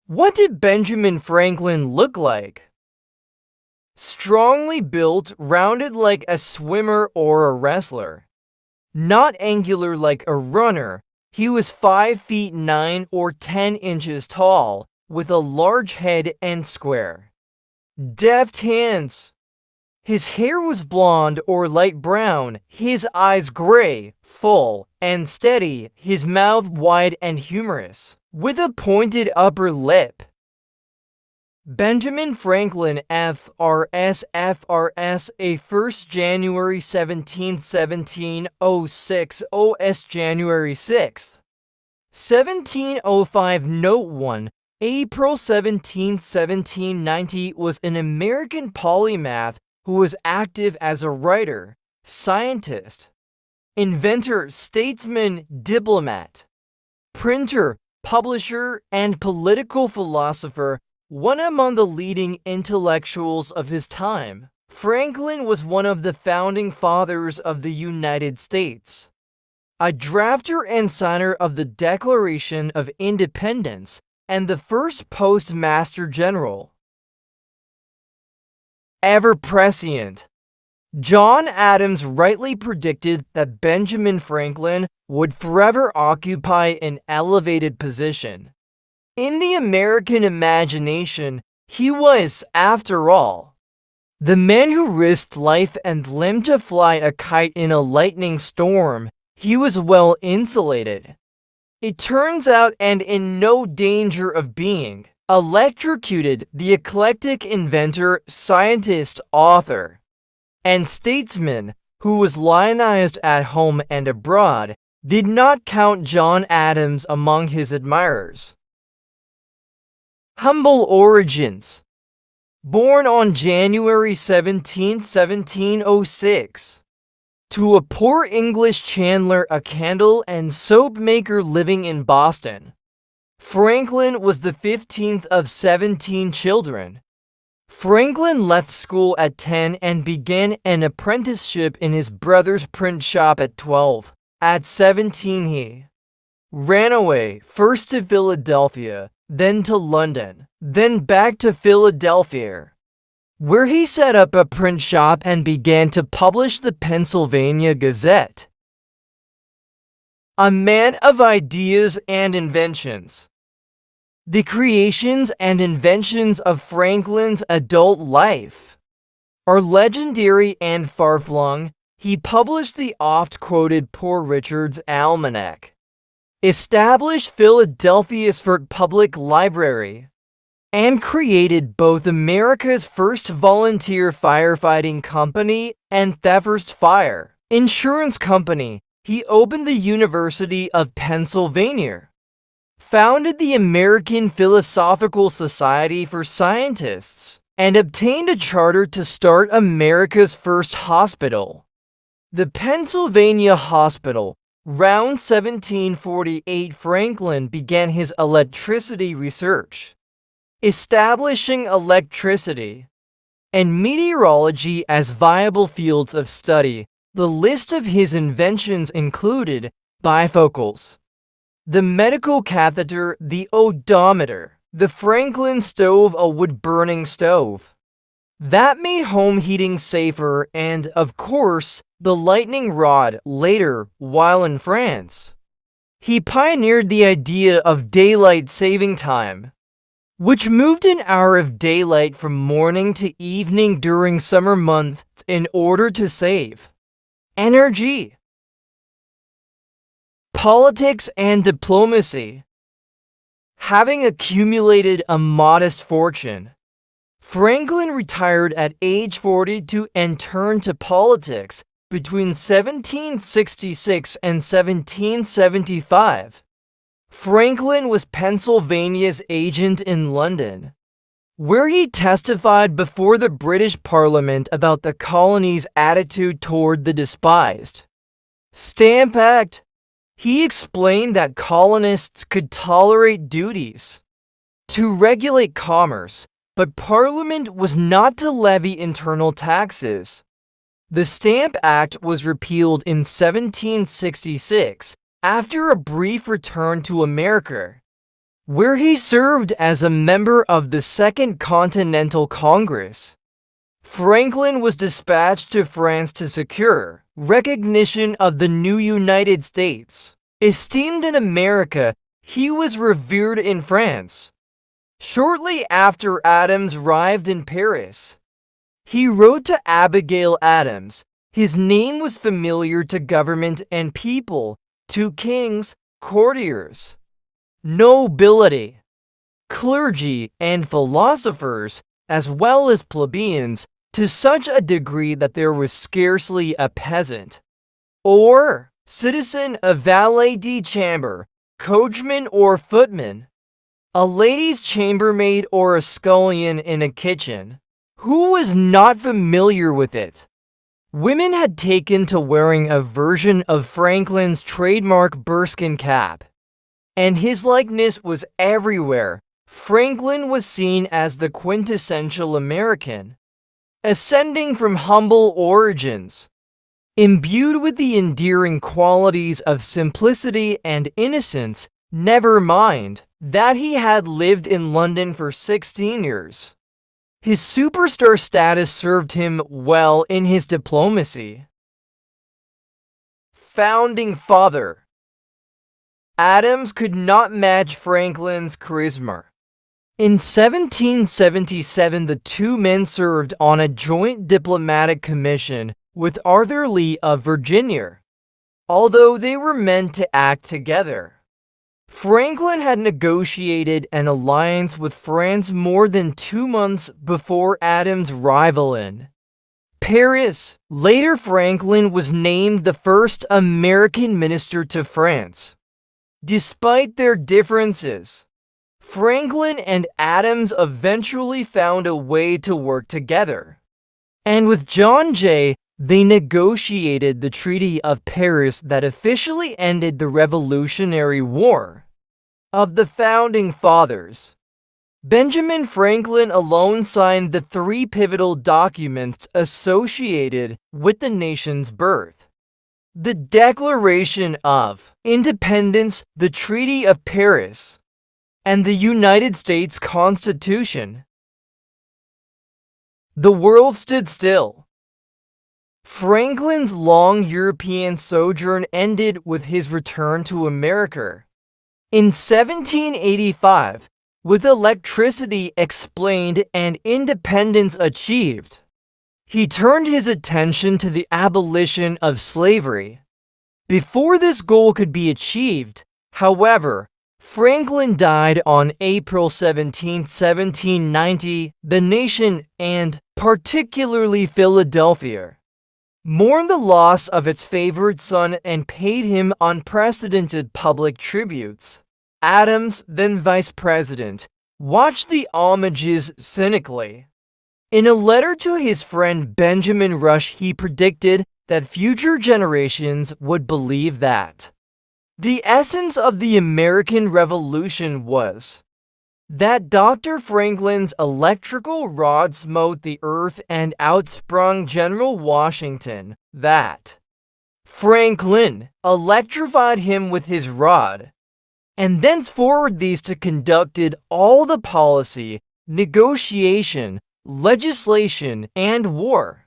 What did Benjamin Franklin look like? Strongly built, rounded like a swimmer or a wrestler. Not angular like a runner, he was 5 feet 9 or 10 inches tall, with a large head and square, deft hands. His hair was blond or light brown, his eyes gray, full, and steady, his mouth wide and humorous, with a pointed upper lip. Benjamin Franklin FRS FRSE 1st January 1717 06 OS January 6th 1705 Note 1 April 17, 1790 was an American polymath who was active as a writer, scientist, inventor, statesman, diplomat, printer, publisher, and political philosopher, one among the leading intellectuals of his time. Franklin was one of the founding fathers of the United States, a drafter and signer of the Declaration of Independence, and the first postmaster general. Ever prescient. John Adams rightly predicted that Benjamin Franklin would forever occupy an elevated position. In the American imagination, he was, after all, the man who risked life and limb to fly a kite in a lightning storm. He was well insulated, it turns out, and in no danger of being electrocuted. The eclectic inventor, scientist, author, and statesman who was lionized at home and abroad did not count John Adams among his admirers. Humble origins. Born on January 17, 1706, to a poor English chandler, a candle and soap maker living in Boston, Franklin was the 15th of 17 children. Franklin left school at 10 and began an apprenticeship in his brother's print shop at 12. At 17 he ran away, first to Philadelphia, then to London, then back to Philadelphia, where he set up a print shop and began to publish the Pennsylvania Gazette. A man of ideas and inventions. The creations and inventions of Franklin's adult life are legendary and far-flung. He published the oft-quoted Poor Richard's Almanac, established Philadelphia's first public library, and created both America's first volunteer firefighting company and the first fire insurance company. He opened the University of Pennsylvania, founded the American Philosophical Society for Scientists, and obtained a charter to start America's first hospital, the Pennsylvania Hospital. Round 1748, Franklin began his electricity research, establishing electricity and meteorology as viable fields of study. The list of his inventions included bifocals, the medical catheter, the odometer, the Franklin stove, a wood-burning stove that made home heating safer, and, of course, the lightning rod. Later, while in France, he pioneered the idea of daylight saving time, which moved an hour of daylight from morning to evening during summer months in order to save energy. Politics and diplomacy. Having accumulated a modest fortune, Franklin retired at age 42 and turned to politics between 1766 and 1775. Franklin was Pennsylvania's agent in London, where he testified before the British Parliament about the colony's attitude toward the despised Stamp Act. He explained that colonists could tolerate duties to regulate commerce, but Parliament was not to levy internal taxes. The Stamp Act was repealed in 1766 after a brief return to America. where he served as a member of the Second Continental Congress. Franklin was dispatched to France to secure recognition of the new United States. Esteemed in America, he was revered in France. Shortly after Adams arrived in Paris, he wrote to Abigail Adams. His name was familiar to government and people, to kings, courtiers, nobility, clergy, and philosophers, as well as plebeians, to such a degree that there was scarcely a peasant, or citizen, a valet de chambre, coachman or footman, a lady's chambermaid or a scullion in a kitchen, who was not familiar with it. Women had taken to wearing a version of Franklin's trademark bearskin cap, and his likeness was everywhere. Franklin was seen as the quintessential American, ascending from humble origins, imbued with the endearing qualities of simplicity and innocence. Never mind that he had lived in London for 16 years. His superstar status served him well in his diplomacy. Founding Father Adams could not match Franklin's charisma. In 1777, the two men served on a joint diplomatic commission with Arthur Lee of Virginia, although they were meant to act together. Franklin had negotiated an alliance with France more than 2 months before Adams' arrival in Paris. Later, Franklin was named the first American minister to France. Despite their differences, Franklin and Adams eventually found a way to work together, and with John Jay, they negotiated the Treaty of Paris that officially ended the Revolutionary War. Of the Founding Fathers, Benjamin Franklin alone signed the 3 pivotal documents associated with the nation's birth: the Declaration of Independence, the Treaty of Paris, and the United States Constitution. The world stood still. Franklin's long European sojourn ended with his return to America. In 1785, with electricity explained and independence achieved, he turned his attention to the abolition of slavery. Before this goal could be achieved, however, Franklin died on April 17, 1790. The nation, and particularly Philadelphia, mourned the loss of its favorite son and paid him unprecedented public tributes. Adams, then vice president, watched the homages cynically. In a letter to his friend Benjamin Rush, he predicted that future generations would believe that the essence of the American Revolution was that Dr. Franklin's electrical rod smote the earth and outsprung General Washington, that Franklin electrified him with his rod, and thenceforward these two conducted all the policy, negotiation, legislation, and war.